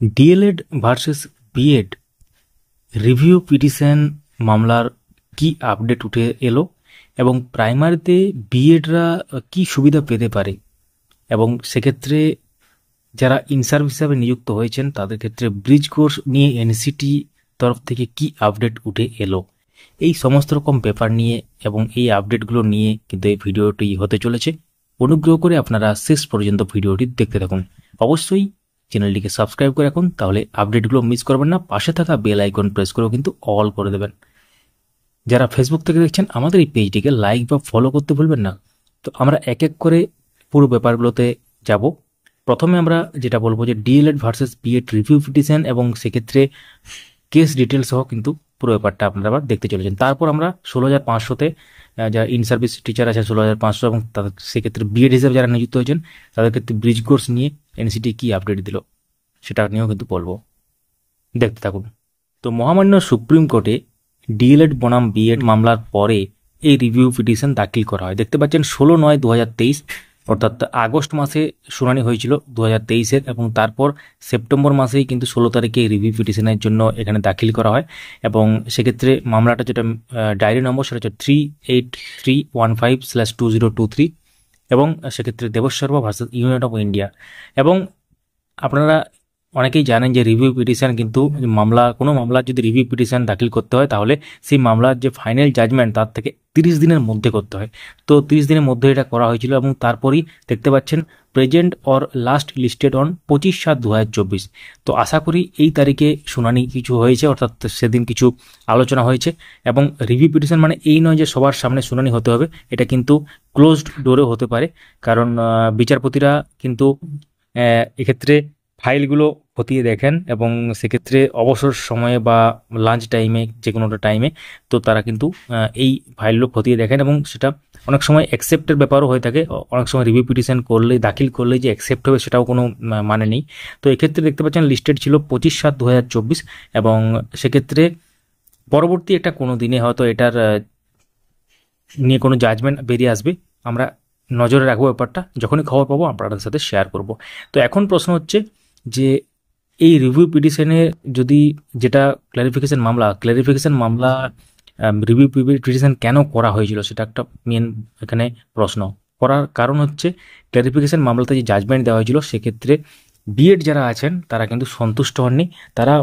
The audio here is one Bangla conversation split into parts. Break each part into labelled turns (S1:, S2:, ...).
S1: DElEd versus BEd review petition মামলার কি আপডেট উঠে এলো এবং প্রাইমারিতে বিএডরা কি সুবিধা পেতে পারে এবং সেক্ষেত্রে যারা ইনসার্ভ হিসাবে নিযুক্ত হয়েছেন তাদের ক্ষেত্রে ব্রিজ কোর্স নিয়ে এনসিটি তরফ থেকে কি আপডেট উঠে এলো, এই সমস্ত রকম ব্যাপার নিয়ে এবং এই আপডেটগুলো নিয়ে কিন্তু এই ভিডিওটি হতে চলেছে। অনুগ্রহ করে আপনারা শেষ পর্যন্ত ভিডিওটি দেখতে থাকুন। অবশ্যই চ্যানেলটিকে সাবস্ক্রাইব করে রাখুন, তাহলে আপডেটগুলো মিস করবেন না। পাশে থাকা বেল আইকন প্রেস করেও কিন্তু অল করে দেবেন। যারা ফেসবুক থেকে দেখছেন আমাদের এই পেজটিকে লাইক বা ফলো করতে ভুলবেন না। তো আমরা এক এক করে পুরো ব্যাপারগুলোতে যাব। প্রথমে আমরা যেটা বলবো যে DElEd versus BEd review petition এবং সেক্ষেত্রে কেস ডিটেলস সহ কিন্তু পুরো ব্যাপারটা আপনারা আবার দেখতে চলেছেন। তারপর আমরা 16,500-তে যারা ইন সার্ভিস টিচার আছে 16,500 এবং তাদের সেক্ষেত্রে বিএড হিসেবে যারা নিযুক্ত হয়েছেন তাদের ক্ষেত্রে ব্রিজ কোর্স নিয়ে এনসিটি কি আপডেট দিল সেটা নিয়েও কিন্তু বলবো, দেখতে থাকুন। তো মহামান্য সুপ্রিম কোর্টে ডিএলএড বনাম বিএড মামলার পরে এই রিভিউ পিটিশন দাখিল করা হয়। দেখতে পাচ্ছেন 16/9/2023 অর্থাৎ আগস্ট মাসে শুনানি হয়েছিল 2023-এর এবং তারপর সেপ্টেম্বর মাসেই কিন্তু 16 তারিখে এই রিভিউ পিটিশনের জন্য এখানে দাখিল করা হয় এবং সেক্ষেত্রে মামলাটা যেটা ডায়েরি নম্বর সেটা হচ্ছে 38315/2023 এবং সেক্ষেত্রে Debash Sharma versus union of India. এবং আপনারা অনেকেই জানেন যে রিভিউ পিটিশন কিন্তু কোনো মামলার যদি রিভিউ পিটিশন দাখিল করতে হয় তাহলে সেই মামলার যে ফাইনাল জাজমেন্ট তার থেকে 30 দিনের মধ্যে করতে হয়। তো 30 দিনের মধ্যে এটা করা হয়েছিল এবং তারপরই দেখতে পাচ্ছেন present or last listed on 25/7/2024। তো আশা করি এই তারিখে শুনানি কিছু হয়েছে, অর্থাৎ সেদিন কিছু আলোচনা হয়েছে। এবং রিভিউ পিটিশন মানে এই নয় যে সবার সামনে শুনানি হতে হবে, এটা কিন্তু ক্লোজড ডোরেও হতে পারে, কারণ বিচারপতিরা কিন্তু এক্ষেত্রে ফাইলগুলো খতিয়ে দেখেন এবং সেক্ষেত্রে অবসর সময়ে বা লাঞ্চ টাইমে যে কোনোটা টাইমে তো তারা কিন্তু এই ফাইলগুলো খতিয়ে দেখেন এবং সেটা অনেক সময় অ্যাকসেপ্টের ব্যাপারও হয়ে থাকে। অনেক সময় রিভিউ পিটিশন করলে দাখিল করলে যে অ্যাকসেপ্ট হবে সেটাও কোনো মানে নেই। তো এক্ষেত্রে দেখতে পাচ্ছেন লিস্টেড ছিল 25/7/2024 এবং সেক্ষেত্রে পরবর্তী একটা কোনো দিনে হয়তো এটার নিয়ে কোনো জাজমেন্ট বেরিয়ে আসবে। আমরা নজরে রাখবো ব্যাপারটা, যখনই খবর পাবো আপনাদের সাথে শেয়ার করব। তো এখন প্রশ্ন হচ্ছে যে এই রিভিউ পিটিশনে যদি যেটা ক্লারিফিকেশন মামলা রিভিউ পিটিশন কেন করা হয়েছিল সেটা একটা মেন এখানে প্রশ্ন। করার কারণ হচ্ছে ক্লারিফিকেশন মামলাতে যে জাজমেন্ট দেওয়া হয়েছিল সেক্ষেত্রে বিএড যারা আছেন তারা কিন্তু সন্তুষ্ট হননি। তারা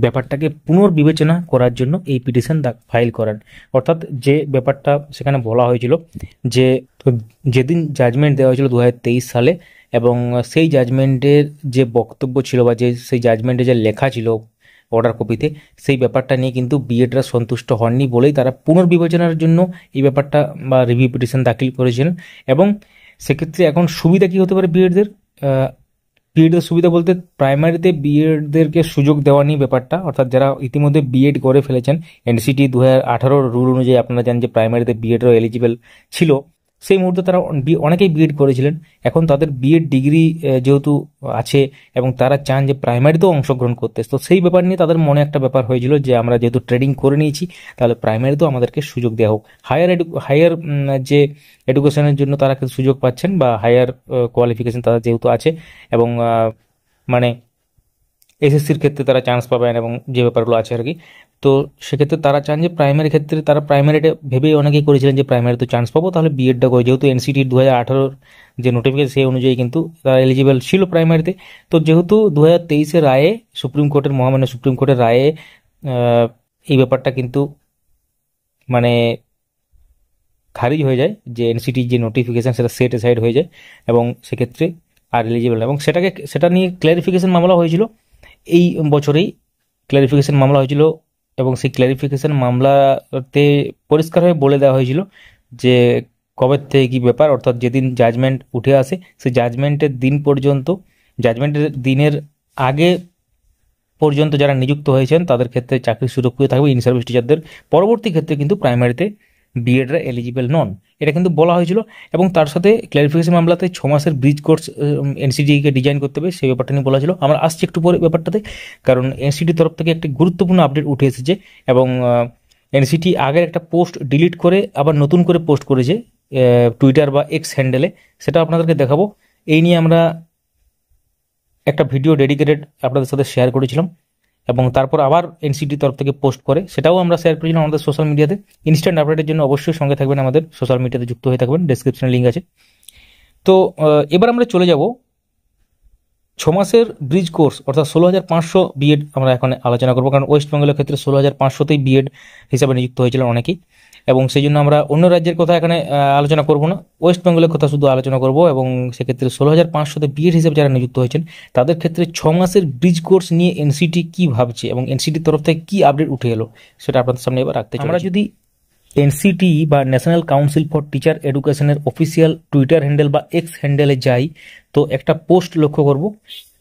S1: ব্যাপারটাকে পুনর্বিবেচনা করার জন্য এই পিটিশন ফাইল করেন। অর্থাৎ যে ব্যাপারটা সেখানে বলা হয়েছিল যে যেদিন জাজমেন্ট দেওয়া হয়েছিল 2023 সালে এবং সেই জাজমেন্টের যে বক্তব্য ছিল বা সেই জাজমেন্টে যে লেখা ছিল অর্ডার কপিতে, সেই ব্যাপারটা নিয়ে কিন্তু বিএডরা সন্তুষ্ট হননি বলেই তারা পুনর্বিবেচনার জন্য এই ব্যাপারটা বা রিভিউ পিটিশন দাখিল করেছিলেন। এবং সেক্ষেত্রে এখন সুবিধা কী হতে পারে বিএডদের সুবিধা বলতে প্রাইমারিতে বিএডদেরকে সুযোগ দেওয়া নিয়ে ব্যাপারটা, অর্থাৎ যারা ইতিমধ্যে বিএড করে ফেলেছেন এনসিটি 2018 রুল অনুযায়ী আপনারা জানেন যে প্রাইমারিতে বিএডও এলিজিবল ছিল, সেই মুহূর্তে তারা অনেকেই বিএড করেছিলেন। এখন তাদের বিএড ডিগ্রি যেহেতু আছে এবং তারা চান যে প্রাইমারিতেও অংশগ্রহণ করতে, তো সেই ব্যাপার নিয়ে তাদের মনে একটা ব্যাপার হয়েছিল যে আমরা যেহেতু ট্রেডিং করে নিয়েছি তাহলে প্রাইমারিতেও আমাদেরকে সুযোগ দেওয়া হোক। হায়ার যে এডুকেশনের জন্য তারা কিন্তু সুযোগ পাচ্ছেন বা হায়ার কোয়ালিফিকেশন তাদের যেহেতু আছে এবং মানে এসএসসির ক্ষেত্রে তারা চান্স পাবেন এবং যে ব্যাপারগুলো আছে আর কি। তো সেক্ষেত্রে তারা চান যে প্রাইমারি ক্ষেত্রে তারা প্রাইমারিটা ভেবেই অনেকেই করেছিলেন যে প্রাইমারিতে চান্স পাবো তাহলে বিএডটা করে, যেহেতু এনসিটির 2018 যে নোটিফিকেশন সেই অনুযায়ী কিন্তু তারা এলিজিবল ছিল প্রাইমারিতে। তো যেহেতু 2023-এর রায়ে মহামান্য সুপ্রিম কোর্টের রায়ে এই ব্যাপারটা কিন্তু মানে খারিজ হয়ে যায় যে এনসিটির যে নোটিফিকেশন সেটা সেট অ্যাসাইড হয়ে যায় এবং সেক্ষেত্রে আর এলিজিবল এবং সেটা নিয়ে ক্ল্যারিফিকেশন মামলা হয়েছিল এই বছরেই ক্ল্যারিফিকেশন মামলা হয়েছিল এবং সেই ক্ল্যারিফিকেশন মামলাতে পরিষ্কারভাবে বলে দেওয়া হয়েছিল যে কবে থেকে কী ব্যাপার, অর্থাৎ যেদিন জাজমেন্ট উঠে আসে সেই জাজমেন্টের দিনের আগে পর্যন্ত যারা নিযুক্ত হয়েছেন তাদের ক্ষেত্রে চাকরি সুরক্ষিত থাকবে ইন সার্ভিস টিচারদের। পরবর্তী ক্ষেত্রে কিন্তু প্রাইমারিতে বিএডরা এলিজিবল নন, এটা কিন্তু বলা হয়েছিল। এবং তার সাথে ক্ল্যারিফিকেশন মামলাতে 6 মাসের ব্রিজ কোর্স এনসিটিকে ডিজাইন করতে হবে সেই ব্যাপারটা নিয়ে বলা ছিল। আমরা আসছি একটু পরে ব্যাপারটাতে, কারণ এনসিটির তরফ থেকে একটি গুরুত্বপূর্ণ আপডেট উঠে এসেছে এবং এনসিটি আগের একটা পোস্ট ডিলিট করে আবার নতুন করে পোস্ট করেছে টুইটার বা এক্স হ্যান্ডেলে, সেটা আপনাদেরকে দেখাবো। এই নিয়ে আমরা 16/9/2023 তারিখে একটা পোস্ট ডিলিট করে আবার নতুন করে পোস্ট করেছে। এই নিয়ে আমরা 16/9/2023 তারিখে একটা পোস্ট ডিলিট করে আবার নতুন করে পোস্ট করেছে। 16/9/2023 তারিখে একটা পোস্ট ডিলিট করে আবার নতুন করে পোস্ট করেছে। একটা ভিডিও ডেডিকেটেড আপনাদের সাথে শেয়ার করেছিলাম, এবং তারপর আবার এনসিটি তরফ থেকে পোস্ট করে সেটাও আমরা শেয়ার করেছিলাম আমাদের সোশ্যাল মিডিয়াতে। ইনস্ট্যান্ট আপডেটের জন্য অবশ্যই সঙ্গে থাকবেন, আমাদের সোশ্যাল মিডিয়াতে যুক্ত হয়ে থাকবেন, ডেসক্রিপশনে লিঙ্ক আছে। তো এবার আমরা চলে যাব 6 মাসের ব্রিজ কোর্স অর্থাৎ 16,500 বিএড আমরা এখানে আলোচনা করবো, কারণ ওয়েস্ট বেঙ্গলের ক্ষেত্রে 16,500তেই বিএড হিসাবে নিযুক্ত হয়েছিলেন অনেকেই, এবং সেই জন্য আমরা অন্য রাজ্যের কথা এখানে আলোচনা করব না, ওয়েস্ট বেঙ্গলের কথা শুধু আলোচনা করব। এবং সেক্ষেত্রে 16,500তে বিএড হিসেবে যারা নিযুক্ত হয়েছেন তাদের ক্ষেত্রে 6 মাসের ব্রিজ কোর্স নিয়ে এনসিটি কি ভাবছে এবং এনসিটির তরফ থেকে কি আপডেট উঠে এলো সেটা আপনাদের সামনে এবার রাখতে চাই। আমরা যদি এনসিটি বা ন্যাশনাল কাউন্সিল ফর টিচার এডুকেশনের অফিসিয়াল টুইটার হ্যান্ডেল বা এক্স হ্যান্ডেলে যাই, তো একটা পোস্ট লক্ষ্য করব,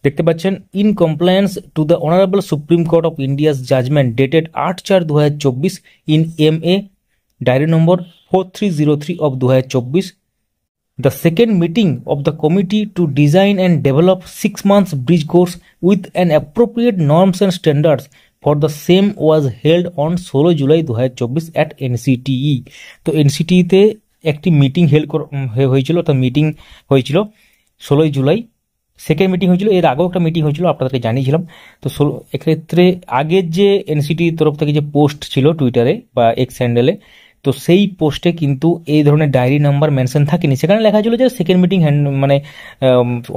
S1: দেখতে পাচ্ছেন, in compliance to the honourable Supreme Court of India's judgement dated 8/4/2024 in MA diary number 4303 of 2024, the second meeting of the committee to design and develop 6 months bridge course with an appropriate norms and standards for the same was held on 16 July 2024 at NCTE। তো এনসিটিতে একটি মিটিং হয়েছিল, তো মিটিং হয়েছিল 16 জুলাই, সেকেন্ড মিটিং হয়েছিল, এর আগেও একটা মিটিং হয়েছিল আপনাদেরকে জানিয়েছিলাম। তো এক্ষেত্রে আগের যে এনসিটির তরফ থেকে যে পোস্ট ছিল টুইটারে বা এক্স হ্যান্ডেলে, তো সেই পোস্টে কিন্তু এই ধরনের ডায়েরি নাম্বার মেনশন থাকেনি, সেখানে লেখা ছিল যে সেকেন্ড মিটিং মানে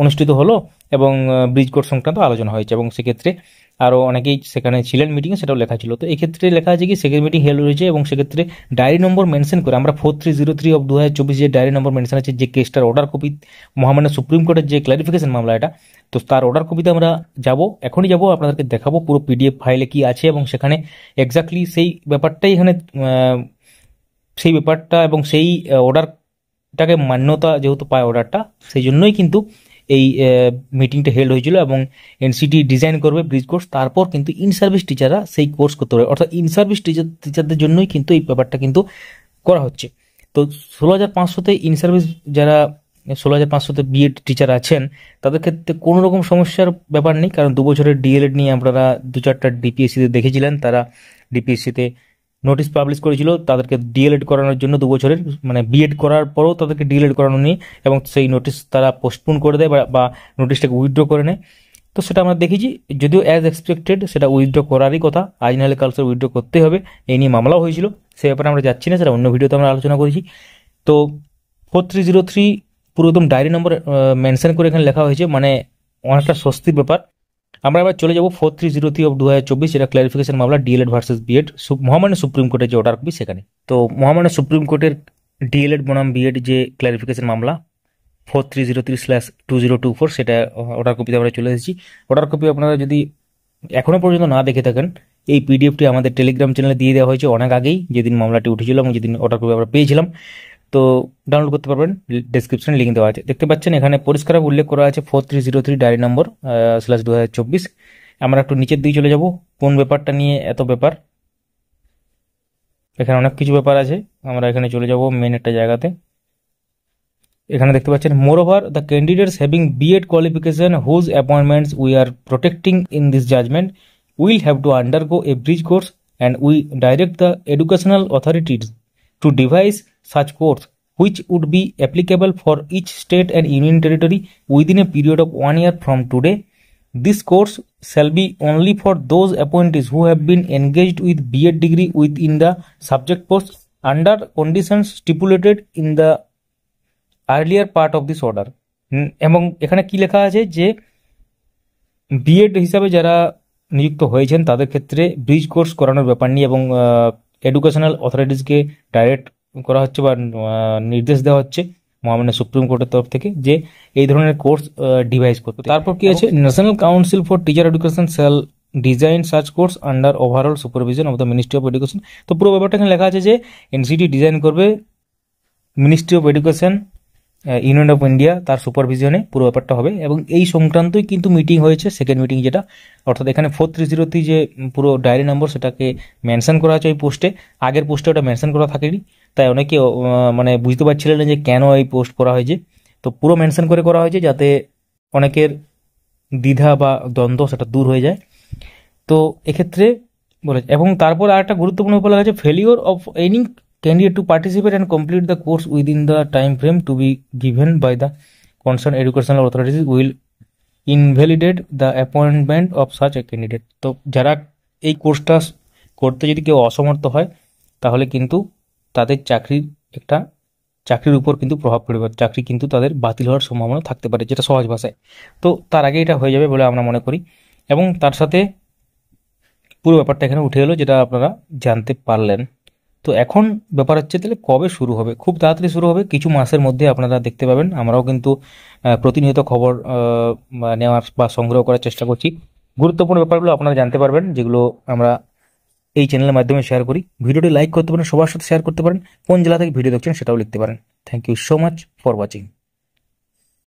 S1: অনুষ্ঠিত হলো এবং ব্রিজ কোর্স সংক্রান্ত আলোচনা হয়েছে, এবং সেক্ষেত্রে আরও অনেকেই সেখানে ছিলেন মিটিংয়ে, সেটাও লেখা ছিল। তো এক্ষেত্রে লেখা আছে কি সেকেন্ড মিটিং হেল্ড হয়েছে, এবং সেক্ষেত্রে ডায়েরি নম্বর মেনশন করে আমরা 4303 of 2024 যে ডায়েরি নম্বর মেনশন আছে, যে কেসটার অর্ডার কপি মহামান্য সুপ্রিম কোর্টের যে ক্লারিফিকেশন মামলা এটা, তো তার অর্ডার কপিতে আমরা যাব, এখনই যাব, আপনাদেরকে দেখাবো পুরো পিডিএফ ফাইলে কি আছে, এবং সেখানে এক্স্যাক্টলি সেই ব্যাপারটাই এখানে সেই ব্যাপারটা এবং সেই অর্ডারটাকে মান্যতা যেহেতু পায় অর্ডারটা, সেই জন্যই কিন্তু এই মিটিংটা হেল্ড হয়েছিল। এবং এনসিটি ডিজাইন করবে ব্রিজ কোর্স, তারপর কিন্তু ইন সার্ভিস টিচাররা সেই কোর্স করতে পারবে, অর্থাৎ ইন সার্ভিস টিচারদের জন্যই কিন্তু এই ব্যাপারটা কিন্তু করা হচ্ছে। তো 16,500তে ইন সার্ভিস যারা 16,500তে বিএড টিচার আছেন তাদের ক্ষেত্রে কোনো রকম সমস্যার ব্যাপার নেই, কারণ 2 বছরের ডিএলএড নিয়ে আপনারা 2-4টা ডিপিএসসিতে দেখেছিলেন, তারা ডিপিএসসিতে নোটিশ পাবলিশ করেছিল তাদেরকে ডিএলএড করানোর জন্য 2 বছরের, মানে বিএড করার পরও তাদেরকে ডিএলএড করানো নিয়ে, এবং সেই নোটিশ তারা পোস্টপোন করে দেয় বা নোটিশটাকে উইথড্র করে নেয়। তো সেটা আমরা দেখেছি, যদিও অ্যাজ এক্সপেক্টেড সেটা উইথড্র করারই কথা, আজ নাহলে কাল সেটা উইথড্র করতেই হবে, এই নিয়ে মামলাও হয়েছিল, সে ব্যাপারে আমরা যাচ্ছি না, সেটা অন্য ভিডিওতে আমরা আলোচনা করেছি। তো 4303 পুরো একদম ডায়েরি নম্বর মেনশন করে এখানে লেখা হয়েছে, মানে অনেকটা স্বস্তির ব্যাপার। আমরা এবার চলে যাব 4303 of 2024, যেটা ক্লারিফিকেশন মামলা ডিএলএড ভার্সেস বিএড, মহামান্য সুপ্রিম কোর্টের যে অর্ডার কপি সেখানে। তো মহামান্য সুপ্রিম কোর্টের ডিএলএড বনাম বিএড যে ক্লারিফিকেশন মামলা 4303/2024, সেটা অর্ডার কপিতে আমরা চলে এসেছি। অর্ডার কপি আপনারা যদি এখনো পর্যন্ত না দেখে থাকেন, এই পিডিএফটি আমাদের টেলিগ্রাম চ্যানেলে দিয়ে দেওয়া হয়েছে অনেক আগেই, যেদিন মামলাটি উঠেছিল এবং যেদিন অর্ডার কপি আমরা পেয়েছিলাম, তো ডাউনলোড করতে পারবেন, ডেসক্রিপশনে লিঙ্ক দেওয়া আছে। দেখতে পাচ্ছেন এখানে পরিষ্কার উল্লেখ করা আছে 4303 ডায়েরি নম্বর /2024। আমরা একটু নিচের দিকে চলে যাব, কোন ব্যাপারটা নিয়ে এত ব্যাপার, এখানে অনেক কিছু ব্যাপার আছে, আমরা এখানে চলে যাব মেন একটা জায়গাতে। এখানে দেখতে পাচ্ছেন, moreover the candidates having B Ed qualification whose appointments we are protecting in this judgement will have to undergo a bridge course and we direct the educational authorities to devise such course which would be applicable for each state and union territory within a period of 1 year from today. This course shall be only for those appointees who have been engaged with BEd degree within the subject post under conditions stipulated in the earlier part of this order. এবং এখানে কি লেখা আছে যে বিএড হিসাবে যারা নিযুক্ত হয়েছেন তাদের ক্ষেত্রে ব্রিজ কোর্স করানোর ব্যাপার নিয়ে, এবং এডুকেশনাল অথরিটিসকে ডাইরেক্ট করা হচ্ছে বা নির্দেশ দেওয়া হচ্ছে মহামান্য সুপ্রিম কোর্টের তরফ থেকে যে এই ধরনের কোর্স ডিভাইস করতে। তারপর কি আছে, national council for teacher education shall design search course under overall supervision of the ministry of education. তো পুরো ব্যাপারটা এখানে লেখা আছে যে এনসিটি ডিজাইন করবে, ministry of education, union of India তার সুপারভিশনে পুরো ব্যাপারটা হবে, এবং এই সংক্রান্তই কিন্তু মিটিং হয়েছে, সেকেন্ড মিটিং যেটা, অর্থাৎ এখানে 4303 যে পুরো ডায়েরি নম্বর সেটাকে মেনশন করা আছে ওই পোস্টে, আগের পোস্টে ওটা মেনশন করা থাকেনি, তাই অনেকে মানে বুঝতে পারছিলেন না যে কেন এই পোস্ট করা হয়েছে। তো পুরো মেনশন করে করা হয়েছে যাতে অনেকের দ্বিধা বা দ্বন্দ্ব সেটা দূর হয়ে যায়। তো এক্ষেত্রে বলেছে, এবং তারপর আর একটা গুরুত্বপূর্ণ ব্যাপার আছে, failure of any candidate to participate and complete the course within the time frame to be given by the concerned educational authorities will invalidate the appointment of such a candidate. তো যারা এই কোর্সটা করতে যদি কেউ অসমর্থ হয় তাহলে কিন্তু তাদের চাকরির উপর কিন্তু প্রভাব পড়বে, চাকরি কিন্তু তাদের বাতিল হওয়ার সম্ভাবনা থাকতে পারে, যেটা সহজ ভাষায়। তো তার আগে এটা হয়ে যাবে বলে আমরা মনে করি, এবং তার সাথে পুরো ব্যাপারটা এখানে উঠে এলো, যেটা আপনারা জানতে পারলেন। তো এখন ব্যাপার হচ্ছে তাহলে কবে শুরু হবে? খুব তাড়াতাড়ি শুরু হবে, কিছু মাসের মধ্যে আপনারা দেখতে পাবেন। আমরাও কিন্তু প্রতিনিয়ত খবর নেওয়ার বা সংগ্রহ করার চেষ্টা করছি। গুরুত্বপূর্ণ ব্যাপারগুলো আপনারা জানতে পারবেন, যেগুলো আমরা এই চ্যানেলের মাধ্যমে শেয়ার করি। ভিডিওটি লাইক করতে পারেন, সবার সাথে শেয়ার করতে পারেন, কোন জেলা থেকে ভিডিও দেখছেন সেটাও লিখতে পারেন। Thank you so much for watching.